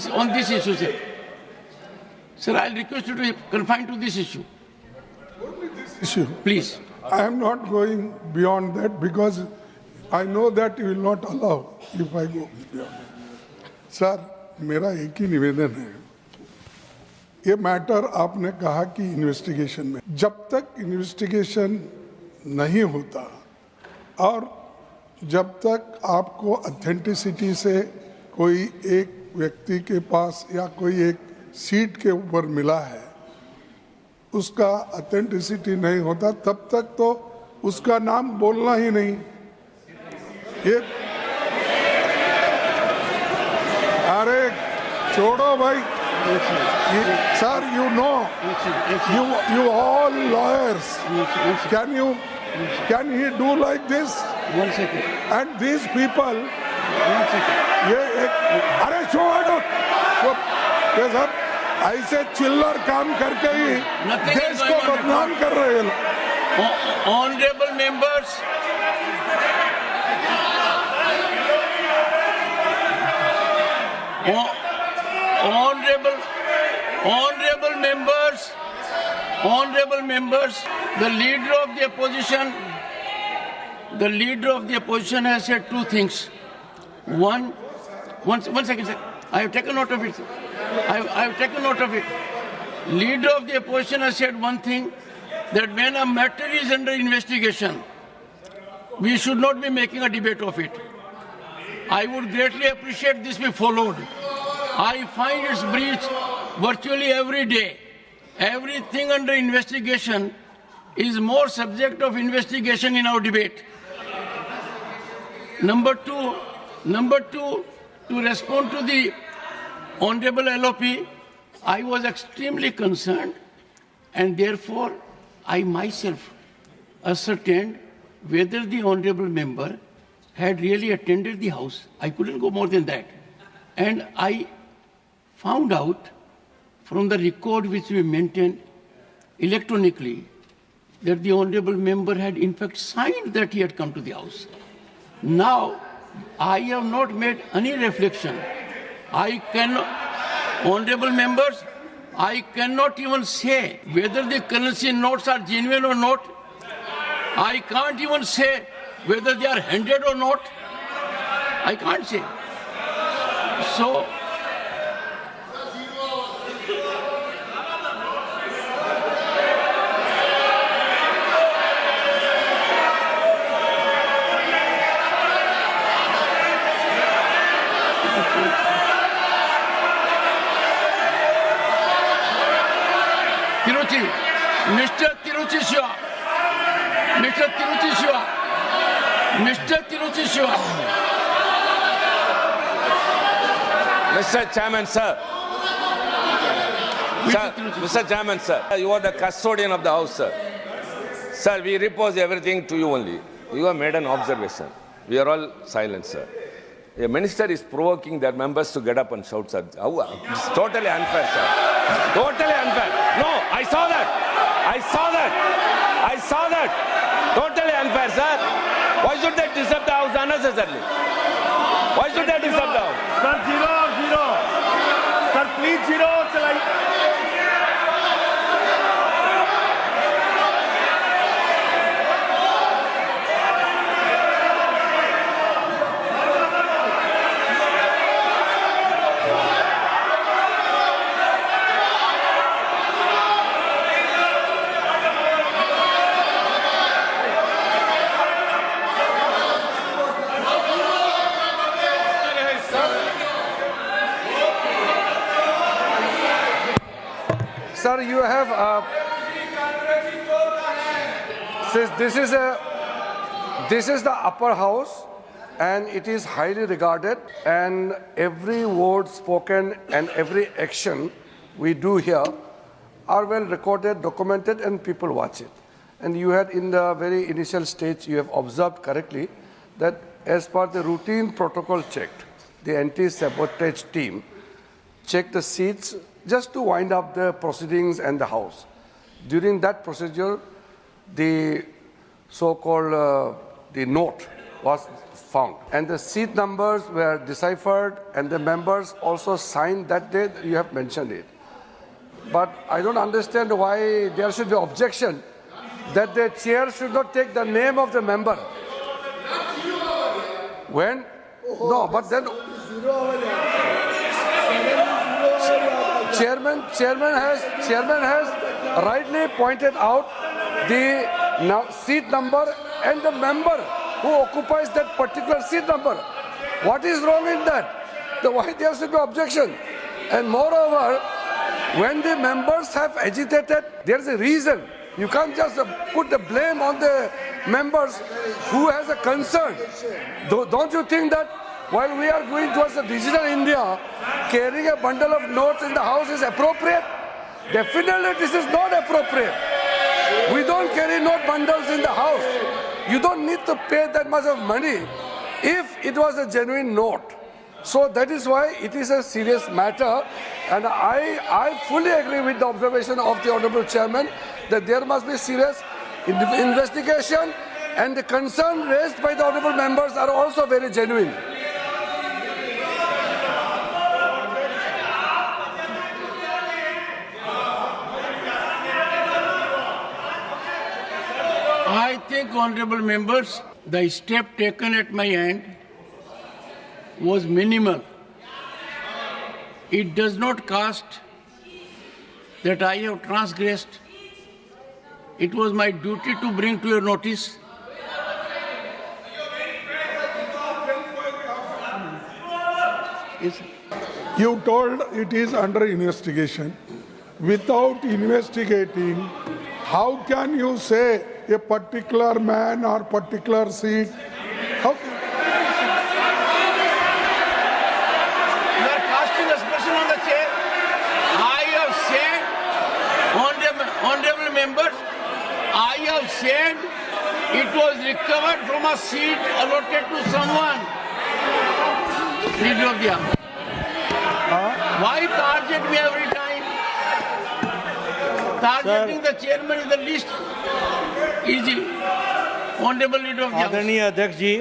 this issue, sir. Sir, I'll request you to confine to this issue. Issue. Please. I am not going beyond that because I know that you will not allow if I go beyond. Sir, मेरा एक ही निवेदन है, ये matter आपने कहा कि investigation में, जब तक इन्वेस्टिगेशन नहीं होता और जब तक आपको ऑथेंटिसिटी से कोई एक व्यक्ति के पास या कोई एक सीट के ऊपर मिला है, उसका ऑथेंटिसिटी नहीं होता, तब तक तो उसका नाम बोलना ही नहीं। ये अरे छोड़ो भाई, sir, you know, you all lawyers, can he do like this? 1 second. And these people, 1 second. ये एक, अरे छोड़ो, ये सब ऐसे चिल्लर काम करके ही देश को बदनाम कर रहे हैं। Honorable members, honorable members, the leader of the opposition has said two things. One second, sir. I have taken note of it, sir. I have taken note of it. Leader of the opposition has said one thing, that when a matter is under investigation, we should not be making a debate of it. I would greatly appreciate this be followed. I find its breach virtually every day. Everything under investigation is more subject of investigation in our debate. Number two, to respond to the Honorable LOP, I was extremely concerned, and therefore I myself ascertained whether the Honorable member had really attended the House. I couldn't go more than that. And I found out from the record which we maintained electronically that the Honorable member had in fact signed that he had come to the House. Now, I have not made any reflection. I cannot, Honorable members, I cannot even say whether the currency notes are genuine or not. I can't even say whether they are handed or not. I can't say. So, Mr. Tiruchi Shiva. Mr. Chairman, sir. Mr. Chairman, sir. You are the custodian of the House, sir. Sir, we repose everything to you only. You have made an observation. We are all silent, sir. A minister is provoking their members to get up and shout, sir. It's totally unfair, sir. Totally unfair. No, I saw that. Totally unfair, sir. Why should they disturb the House unnecessarily? Why should they disturb the House? Sir, zero. Sir, please zero. Sir, you have this is the upper house, and it is highly regarded, and every word spoken and every action we do here are well recorded, documented, and people watch it. And you had in the very initial stage, you have observed correctly that as per the routine protocol checked, the anti-sabotage team checked the seats just to wind up the proceedings and the House. During that procedure, the so-called the note was found. And the seat numbers were deciphered and the members also signed that day. You have mentioned it. But I don't understand why there should be objection that the chair should not take the name of the member. When? No, but then chairman has rightly pointed out the seat number and the member who occupies that particular seat number. What is wrong in that? Why there should be objection? And moreover, when the members have agitated, there is a reason. You can't just put the blame on the members who has a concern. Don't you think that while we are going towards a digital India, carrying a bundle of notes in the house is appropriate? Definitely this is not appropriate. We don't carry note bundles in the house. You don't need to pay that much of money if it was a genuine note. So that is why it is a serious matter, and I fully agree with the observation of the Honorable Chairman that there must be serious investigation, and the concern raised by the Honorable members are also very genuine. I think, honorable members, the step taken at my end was minimal. It does not cast that I have transgressed. It was my duty to bring to your notice. Yes. You told it is under investigation. Without investigating, how can you say a particular man or particular seat? How can You are casting aspersion on the chair. I have said, honorable members, I have said it was recovered from a seat allotted to someone. Leader of the House. Why target me every time? Targeting the chairman is the least easy. Honorable Leader of the House. आदरणीय अध्यक्ष जी,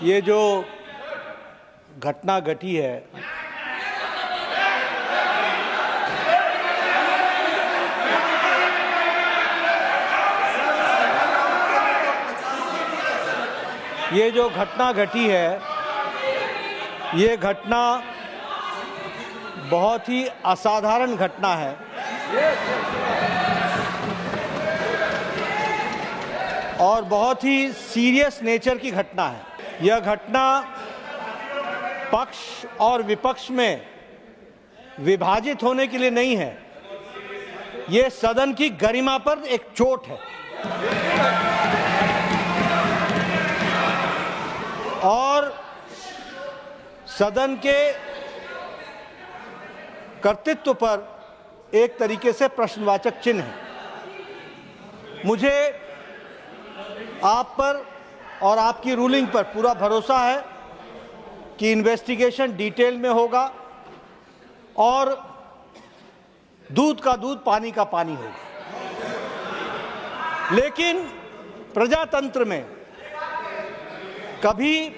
ये जो घटना घटी है, ये घटना बहुत ही असाधारण घटना है और बहुत ही सीरियस नेचर की घटना है। यह घटना पक्ष और विपक्ष में विभाजित होने के लिए नहीं है, ये सदन की गरिमा पर एक चोट है और सदन के कर्तृत्व पर एक तरीके से प्रश्नवाचक चिन्ह है। मुझे आप पर और आपकी रूलिंग पर पूरा भरोसा है कि इन्वेस्टिगेशन डिटेल में होगा और दूध का दूध पानी का पानी होगा। लेकिन प्रजातंत्र में कभी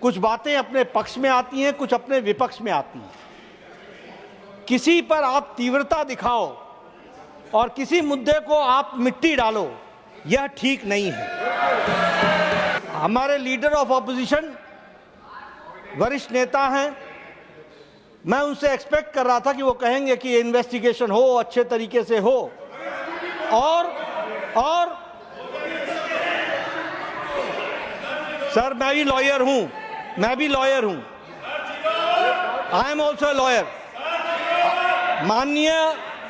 कुछ बातें अपने पक्ष में आती हैं, कुछ अपने विपक्ष में आती हैं। किसी पर आप तीव्रता दिखाओ और किसी मुद्दे को आप मिट्टी डालो, यह ठीक नहीं है। हमारे लीडर ऑफ ऑपोजिशन वरिष्ठ नेता हैं, मैं उनसे एक्सपेक्ट कर रहा था कि वो कहेंगे कि इन्वेस्टिगेशन हो, अच्छे तरीके से हो और सर मैं भी लॉयर हूं, आई एम ऑल्सो लॉयर। माननीय,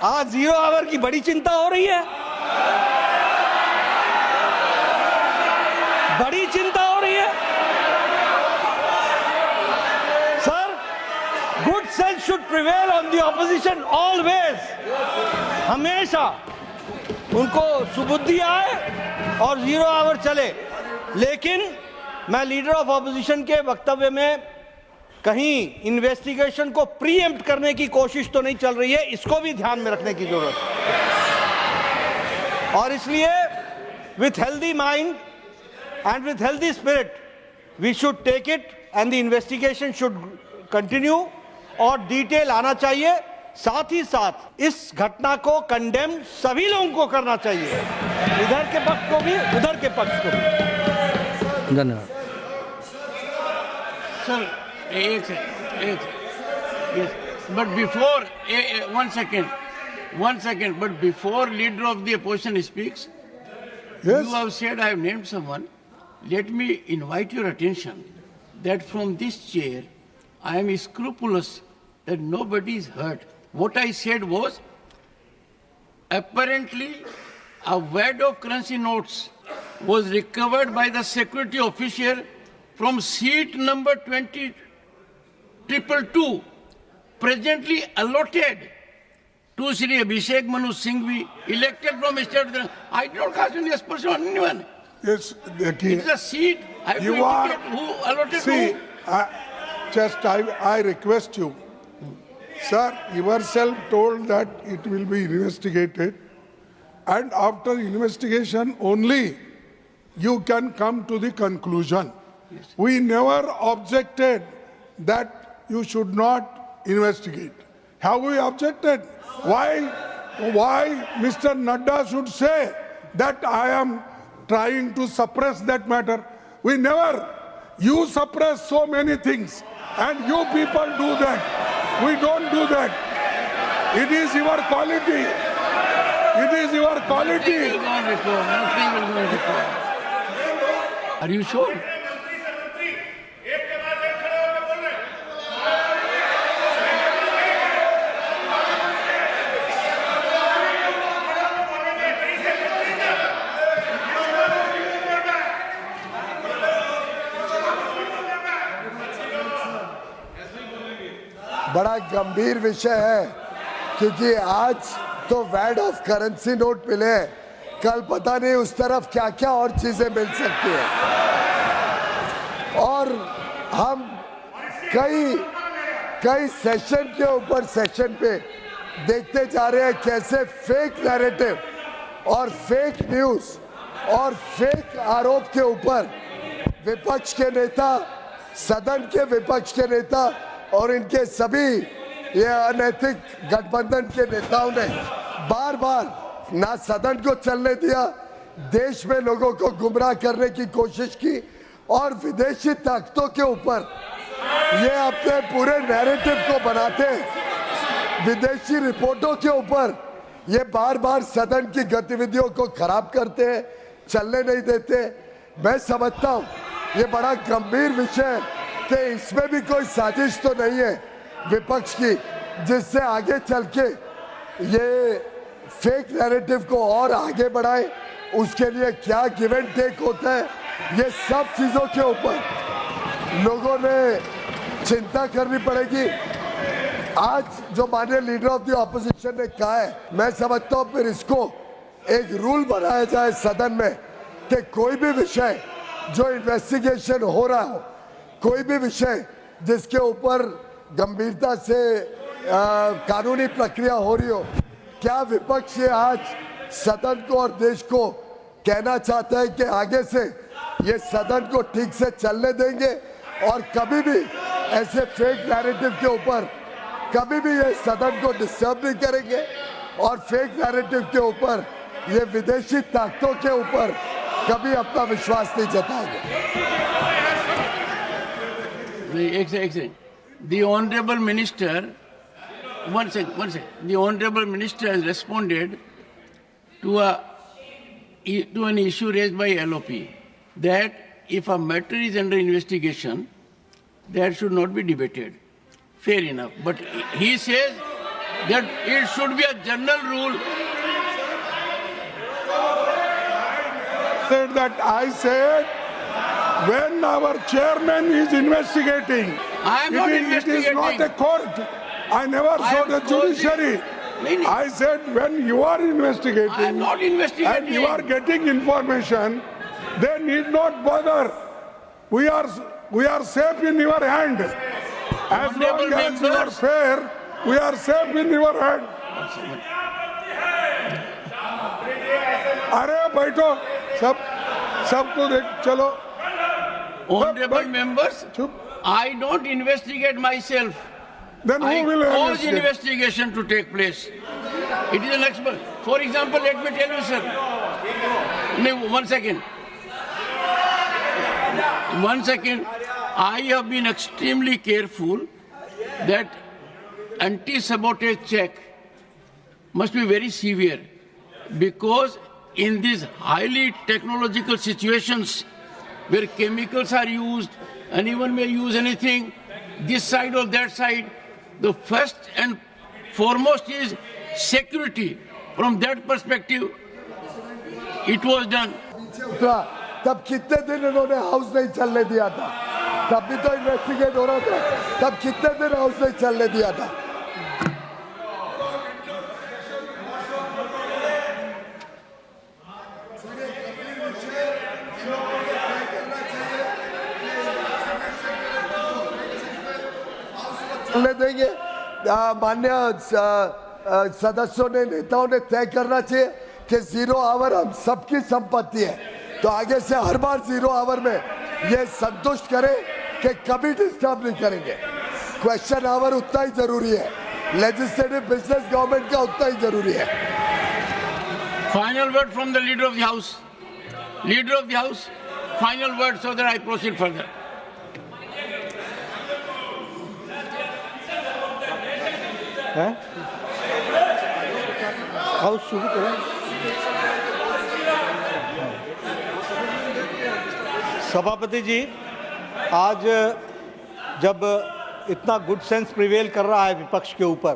आज 0 आवर की बड़ी चिंता हो रही है, बड़ी चिंता हो रही है। Sir, good sense should prevail on the opposition always. हमेशा उनको सुबुद्धि आए और 0 आवर चले। लेकिन मैं लीडर ऑफ ऑपोजिशन के वक्तव्य में कहीं इन्वेस्टिगेशन को प्रीएम्प्ट करने की कोशिश तो नहीं चल रही है, इसको भी ध्यान में रखने की जरूरत है। और इसलिए with healthy mind and with healthy spirit, we should take it and the investigation should continue और डिटेल आना चाहिए. साथ ही साथ इस घटना को कंडेम सभी लोगों को करना चाहिए, इधर के पक्ष को भी उधर के पक्ष को भी. धन्यवाद. Sir, yes. But before, one second. But before leader of the opposition speaks, Yes. you have said I have named someone. Let me invite your attention that from this chair, I am scrupulous that nobody is hurt. What I said was, apparently, a wad of currency notes was recovered by the security official from seat number 20222, presently allotted to Sri Abhishek Manu Singhvi, elected from state. I don't cast any aspersion on anyone. Yes, देखिए. It's a seat. I have to You are- indicate who allotted See, who. I request you, sir, yourself told that it will be investigated, and after investigation only you can come to the conclusion. We never objected that you should not investigate. Have we objected? Why Mr. Nadda should say that I am trying to suppress that matter? We never. You suppress so many things, and you people do that. We don't do that. It is your quality. It is your quality. Nothing will go on record. Nothing will go on record. Are you sure? बड़ा गंभीर विषय है, क्योंकि आज तो वैड of currency note मिले हैं, कल पता नहीं उस तरफ क्या क्या और चीजें मिल सकती हैं. और हम कई सेशन के ऊपर सेशन पे देखते जा रहे हैं कैसे फेक नैरेटिव और फेक न्यूज और फेक आरोप के ऊपर विपक्ष के नेता, सदन के विपक्ष के नेता और इनके सभी ये अनैतिक गठबंधन के नेताओं ने बार बार ना सदन को चलने दिया, देश में लोगों को गुमराह करने की कोशिश की और विदेशी ताकतों के ऊपर ये अपने पूरे नैरेटिव को बनाते, विदेशी रिपोर्टों के ऊपर ये बार बार सदन की गतिविधियों को खराब करते हैं, चलने नहीं देते. मैं समझता हूँ ये बड़ा गंभीर विषय है कि इसमें भी कोई साजिश तो नहीं है विपक्ष की, जिससे आगे चल के ये फेक नैरेटिव को और आगे बढ़ाए. उसके लिए क्या गिव एंड टेक होता है, ये सब चीजों के ऊपर लोगों ने चिंता करनी पड़ेगी. आज जो माननीय लीडर ऑफ द ऑपोजिशन ने कहा है, मैं समझता हूँ फिर इसको एक रूल बनाया जाए सदन में कि कोई भी विषय जो इन्वेस्टिगेशन हो रहा हो, कोई भी विषय जिसके ऊपर गंभीरता से कानूनी प्रक्रिया हो रही हो, क्या विपक्ष ये आज सदन को और देश को कहना चाहता है कि आगे से ये सदन को ठीक से चलने देंगे और कभी भी ऐसे फेक नैरेटिव के ऊपर कभी भी ये सदन को डिस्टर्ब नहीं करेंगे और फेक नैरेटिव के ऊपर ये विदेशी ताकतों के ऊपर कभी अपना विश्वास नहीं जताएंगे. एक second. The Honorable Minister, one second. The Honorable Minister has responded to an issue raised by LOP that if a matter is under investigation, that should not be debated. Fair enough. But he says that it should be a general rule. I said when our chairman is investigating, I am not it is not a court. I never saw the judiciary. I said when you are investigating, I am not investigating. and you are getting information, they need not bother. We are safe in your hand. As long as you are fair, we are safe in your hand. अरे बैठो सब सबको देख चलो Honorable but- members, चुप. I don't investigate myself. Then I who will cause investigate? investigation to take place. It is an expert. For example, let me tell you, sir. No, 1 second. 1 second. I have been extremely careful that anti-sabotage check must be very severe, because in these highly technological situations where chemicals are used, anyone may use anything, this side or that side, the first and foremost is security. From that perspective, it was done. उतरा तब कितने दिन इन्होंने house नहीं चलने दिया था? तब भी तो इन्वेस्टिगेट हो रहा था. तब कितने दिन हाउस नहीं चलने दिया था? चलने देंगे. मान्य सदस्यों ने, नेताओं ने तय करना चाहिए कि 0 आवर हम सबकी संपत्ति है. तो आगे से हर बार 0 आवर में ये संतुष्ट करें कि कभी डिस्टर्ब नहीं करेंगे. क्वेश्चन आवर उतना ही जरूरी है. लेजिस्लेटिव बिजनेस गवर्नमेंट का उतना ही जरूरी है. Final word from the leader of the house. Leader of the house, final word so that I proceed further. House शुरू करें. सभापति जी, आज जब इतना गुड सेंस प्रिवेल कर रहा है विपक्ष के ऊपर,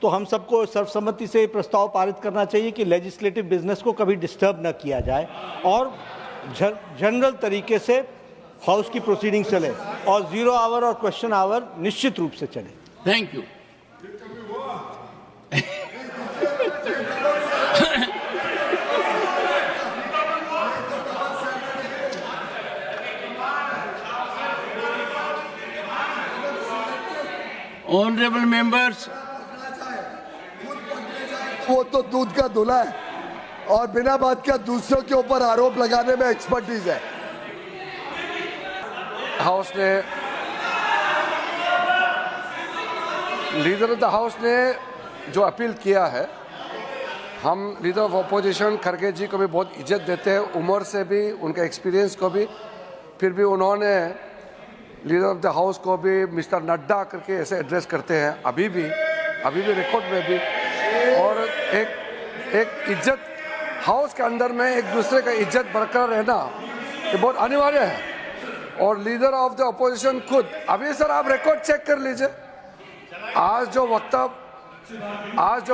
तो हम सबको सर्वसम्मति से प्रस्ताव पारित करना चाहिए कि लेजिस्लेटिव बिजनेस को कभी डिस्टर्ब न किया जाए और जनरल तरीके से हाउस की प्रोसीडिंग चले और 0 आवर और क्वेश्चन आवर निश्चित रूप से चले. Thank you. Honorable members, वो तो दूध का धुला है और बिना बात का दूसरों के ऊपर आरोप लगाने में एक्सपर्टीज है. हाउस ने, लीडर ऑफ द हाउस ने जो अपील किया है, हम लीडर ऑफ अपोजिशन खड़गे जी को भी बहुत इज्जत देते हैं, उम्र से भी, उनके एक्सपीरियंस को भी. फिर भी उन्होंने लीडर ऑफ द हाउस को भी मिस्टर नड्डा करके ऐसे एड्रेस करते हैं अभी भी रिकॉर्ड में भी. और एक इज्जत हाउस के अंदर में एक दूसरे का इज्जत बरकरार रहना ये बहुत अनिवार्य है. और लीडर ऑफ द अपोजिशन खुद, अभी सर आप रिकॉर्ड चेक कर लीजिए, आज जो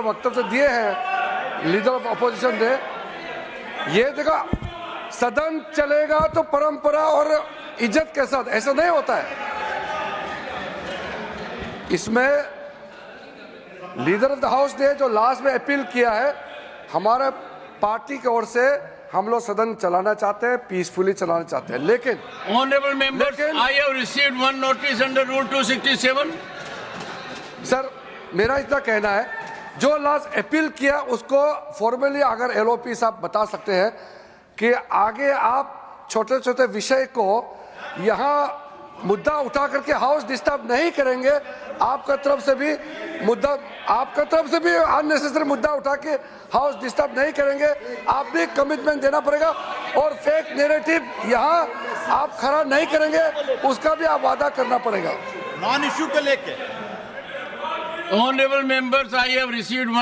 वक्तव्य दिए हैं लीडर ऑफ अपोजिशन ने, ये देखा सदन चलेगा तो परंपरा और इज्जत के साथ, ऐसा नहीं होता है. इसमें लीडर ऑफ द हाउस ने जो लास्ट में अपील किया है, हमारे पार्टी की ओर से हम लोग सदन चलाना चाहते हैं, पीसफुली चलाना चाहते हैं. लेकिन honorable members, I have received one notice under Rule 267. Sir मेरा इतना कहना है, जो लास्ट अपील किया उसको फॉर्मली अगर एलओपी साहब बता सकते हैं कि आगे आप छोटे छोटे विषय को यहाँ मुद्दा उठा करके हाउस डिस्टर्ब नहीं करेंगे. आपका तरफ से भी अननेसेसरी मुद्दा उठा के हाउस डिस्टर्ब नहीं करेंगे. आप भी कमिटमेंट देना पड़ेगा और फेक नैरेटिव यहाँ आप खड़ा नहीं करेंगे, उसका भी आप वादा करना पड़ेगा. नॉन इश्यू को लेके Honorable members, I have received one